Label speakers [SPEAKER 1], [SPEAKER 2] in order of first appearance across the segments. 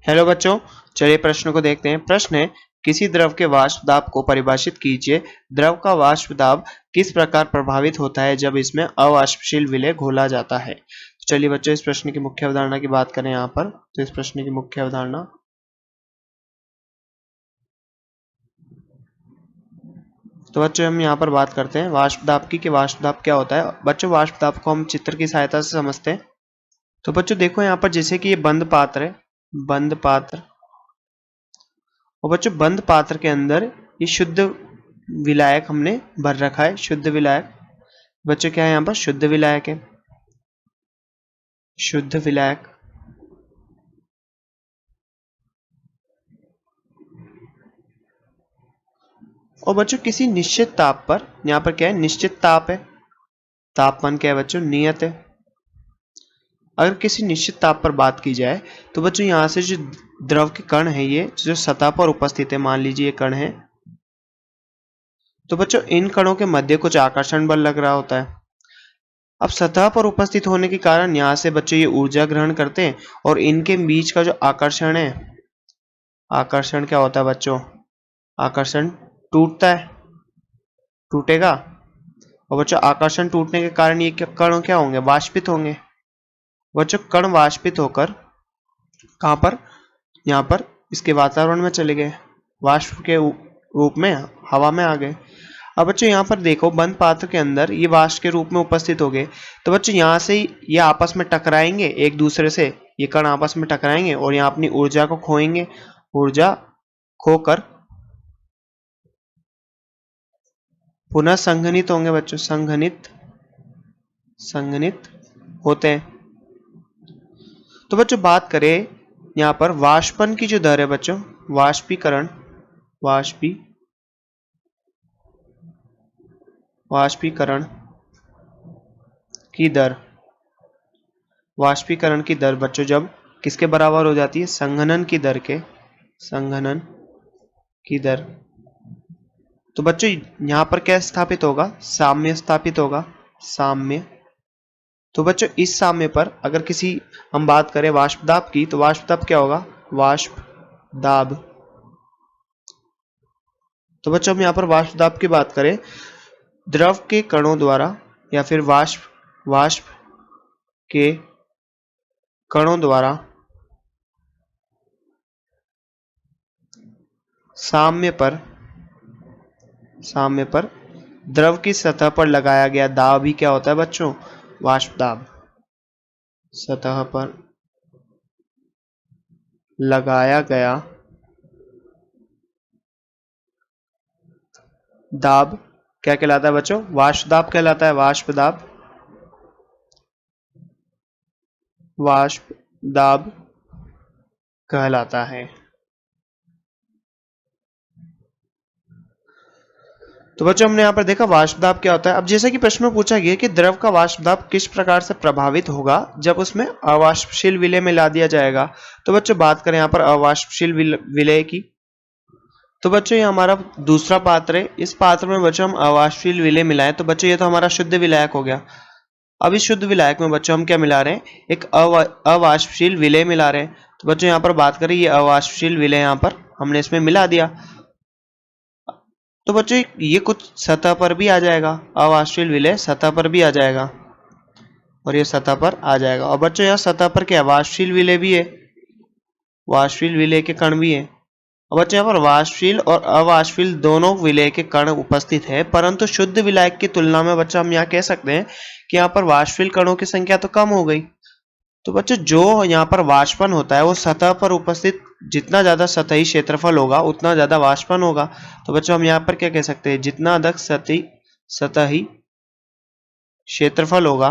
[SPEAKER 1] Hello बच्चों, चलिए प्रश्न को देखते हैं। प्रश्न है, किसी द्रव के वाष्प दाब को परिभाषित कीजिए। द्रव का वाष्प दाब किस प्रकार प्रभावित होता है जब इसमें अवाष्पशील विलेय घोला जाता है। तो चलिए बच्चों, इस प्रश्न की मुख्य अवधारणा की बात करें यहाँ पर। तो इस प्रश्न की मुख्य अवधारणा, तो बच्चों हम यहाँ पर बात करते हैं वाष्प दाब की, कि वाष्प दाब क्या होता है। बच्चों वाष्प दाब को हम चित्र की सहायता से समझते हैं। तो बच्चों देखो यहाँ पर, जैसे कि ये बंद पात्र है, बंद पात्र, और बच्चों बंद पात्र के अंदर ये शुद्ध विलायक हमने भर रखा है, शुद्ध विलायक। बच्चों क्या है यहाँ पर, शुद्ध विलायक है, शुद्ध विलायक। और बच्चों किसी निश्चित ताप पर, यहाँ पर क्या है, निश्चित ताप है, तापमान क्या है बच्चों, नियत है। अगर किसी निश्चित ताप पर बात की जाए तो बच्चों यहाँ से जो द्रव के कण है, ये जो सतह पर उपस्थित है, मान लीजिए ये कण है, तो बच्चों इन कणों के मध्य कुछ आकर्षण बल लग रहा होता है। अब सतह पर उपस्थित होने के कारण यहाँ से बच्चों ये ऊर्जा ग्रहण करते हैं, और इनके बीच का जो आकर्षण है, आकर्षण क्या होता है बच्चों, आकर्षण टूटता है, टूटेगा। और बच्चों आकर्षण टूटने के कारण ये कण क्या होंगे, वाष्पित होंगे। बच्चों कण वाष्पित होकर कहाँ पर, यहाँ पर इसके वातावरण में चले गए, वाष्प के रूप में हवा में आ गए। अब बच्चों यहाँ पर देखो, बंद पात्र के अंदर ये वाष्प के रूप में उपस्थित हो गए, तो बच्चों यहाँ से ये आपस में टकराएंगे एक दूसरे से, ये कण आपस में टकराएंगे और यहाँ अपनी ऊर्जा को खोएंगे, ऊर्जा खोकर पुनः संघनित होंगे बच्चों, संघनित, संघनित होते हैं। तो बच्चों बात करें यहाँ पर वाष्पन की जो दर है बच्चों, वाष्पीकरण, वाष्पीकरण की दर, वाष्पीकरण की दर बच्चों जब किसके बराबर हो जाती है, संघनन की दर के, संघनन की दर। तो बच्चों यहां पर क्या स्थापित होगा, साम्य स्थापित होगा, साम्य। तो बच्चों इस साम्य पर अगर किसी हम बात करें वाष्प दाब की, तो वाष्प दाब क्या होगा, वाष्प दाब। तो बच्चों हम यहाँ पर वाष्प दाब की बात करें, द्रव के कणों द्वारा या फिर वाष्प, वाष्प के कणों द्वारा साम्य पर, साम्य पर द्रव की सतह पर लगाया गया दाब ही क्या होता है बच्चों, वाष्प दाब। सतह पर लगाया गया दाब क्या कहलाता है बच्चों, वाष्प दाब कहलाता है, वाष्प दाब, वाष्प दाब कहलाता है। तो बच्चों हमने यहाँ पर देखा वाष्प दाब क्या होता है। अब जैसा कि प्रश्न में पूछा गया कि द्रव का वाष्प दाब किस प्रकार से प्रभावित होगा जब उसमें अवाष्पशील विलेय में ला दिया जाएगा। तो बच्चों बात करें यहाँ पर अवाष्पशील विलेय की, तो बच्चों ये हमारा दूसरा पात्र है, इस पात्र में बच्चों हम अवाष्पशील विलेय मिलाएं, तो बच्चों ये तो हमारा शुद्ध विलायक हो गया। अब इस शुद्ध विलायक में बच्चों हम क्या मिला रहे हैं, एक अवाष्पशील विलेय मिला रहे हैं। तो बच्चों यहाँ पर बात करें, ये अवाष्पशील विलेय यहाँ पर हमने इसमें मिला दिया। तो बच्चों ये कुछ सतह पर भी आ जाएगा, अवाष्पशील विलेय सतह पर भी आ जाएगा, और ये सतह पर आ जाएगा। और बच्चों यहाँ सतह पर क्या, वाष्पशील विलेय भी है, वाष्पशील विलेय के कण भी है। और बच्चों यहाँ पर वाष्पशील और अवाष्पशील दोनों विलेय के कण उपस्थित है, परंतु शुद्ध विलायक की तुलना में बच्चों हम यहाँ कह सकते हैं कि यहाँ पर वाष्पशील कणों की संख्या तो कम हो गई। तो बच्चों जो यहाँ पर वाष्पन होता है वो सतह पर उपस्थित, जितना ज्यादा सतही क्षेत्रफल होगा उतना ज्यादा वाष्पन होगा। तो बच्चों हम यहाँ पर क्या कह सकते हैं, जितना अधिक सतही क्षेत्रफल होगा,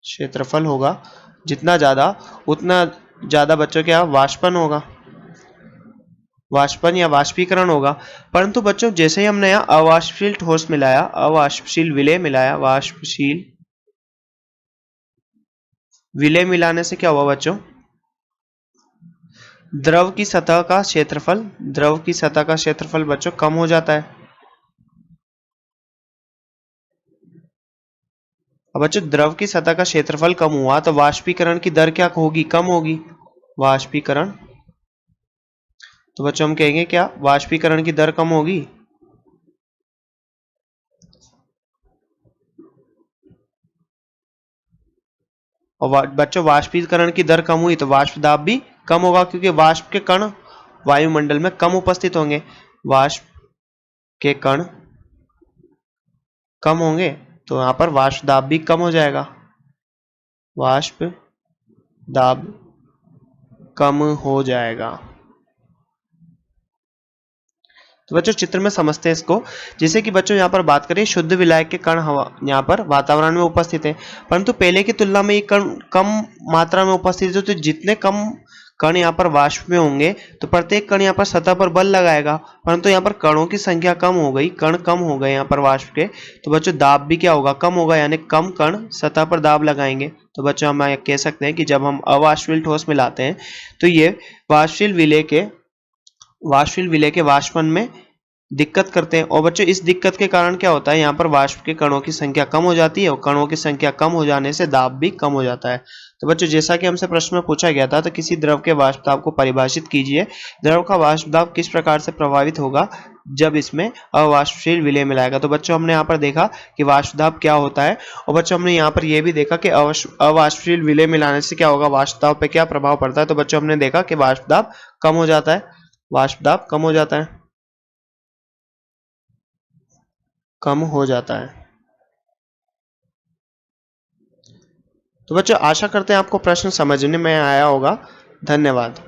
[SPEAKER 1] क्षेत्रफल होगा जितना ज्यादा, उतना ज्यादा बच्चों क्या वाष्पन होगा, वाष्पन या वाष्पीकरण होगा। परंतु बच्चों जैसे ही हमने यहाँ अवाष्पशील ठोस मिलाया, अवाष्पशील विलेय मिलाया, वाष्पशील विलेय मिलाने से क्या हुआ बच्चों, द्रव की सतह का क्षेत्रफल, द्रव की सतह का क्षेत्रफल बच्चों कम हो जाता है। अब बच्चों द्रव की सतह का क्षेत्रफल कम हुआ तो वाष्पीकरण की दर क्या होगी, कम होगी, वाष्पीकरण। तो बच्चों हम कहेंगे क्या, वाष्पीकरण की दर कम होगी। और बच्चों वाष्पीकरण की दर कम हुई तो वाष्प दाब भी कम होगा, क्योंकि वाष्प के कण वायुमंडल में कम उपस्थित होंगे। वाष्प के कण कम होंगे तो यहां पर वाष्प दाब भी कम हो जाएगा। वाष्प दाब कम हो जाएगा। तो बच्चों चित्र में समझते हैं इसको। जैसे कि बच्चों यहाँ पर बात करें, शुद्ध विलायक के कण हवा यहाँ पर वातावरण में उपस्थित है, परंतु पहले की तुलना में ये कण कम मात्रा में उपस्थित है। तो जितने कम कण यहाँ पर वाष्प में होंगे तो प्रत्येक कण यहाँ पर सतह पर बल लगाएगा, परंतु यहाँ पर कणों की संख्या कम हो गई, कण कम हो गए यहाँ पर वाष्प के, तो बच्चों दाब भी क्या होगा, कम होगा, यानी कम कण सतह पर दाब लगाएंगे। तो बच्चों हम कह सकते हैं कि जब हम अवाष्पशील ठोस मिलाते हैं तो ये वाष्पशील विलय के वाष्पन में दिक्कत करते हैं। और बच्चों इस दिक्कत के कारण क्या होता है, यहाँ पर वाष्प के कणों की संख्या कम हो जाती है, और कणों की संख्या कम हो जाने से दाब भी कम हो जाता है। तो बच्चों जैसा कि हमसे प्रश्न में पूछा गया था, तो किसी द्रव के वाष्प दाब को परिभाषित कीजिए। द्रव का वाष्प दाब किस प्रकार से प्रभावित होगा जब इसमें अवाष्पशील विलय मिलाएगा। तो बच्चों हमने यहाँ पर देखा कि वाष्प दाब क्या होता है, और बच्चों हमने यहाँ पर यह भी देखा कि अवाष्पशील विलय मिलाने से क्या होगा, वाष्प दाब पे क्या प्रभाव पड़ता है। तो बच्चों हमने देखा कि वाष्प दाब कम हो जाता है, वाष्प दाब कम हो जाता है, कम हो जाता है। तो बच्चों आशा करते हैं आपको प्रश्न समझने में आया होगा। धन्यवाद।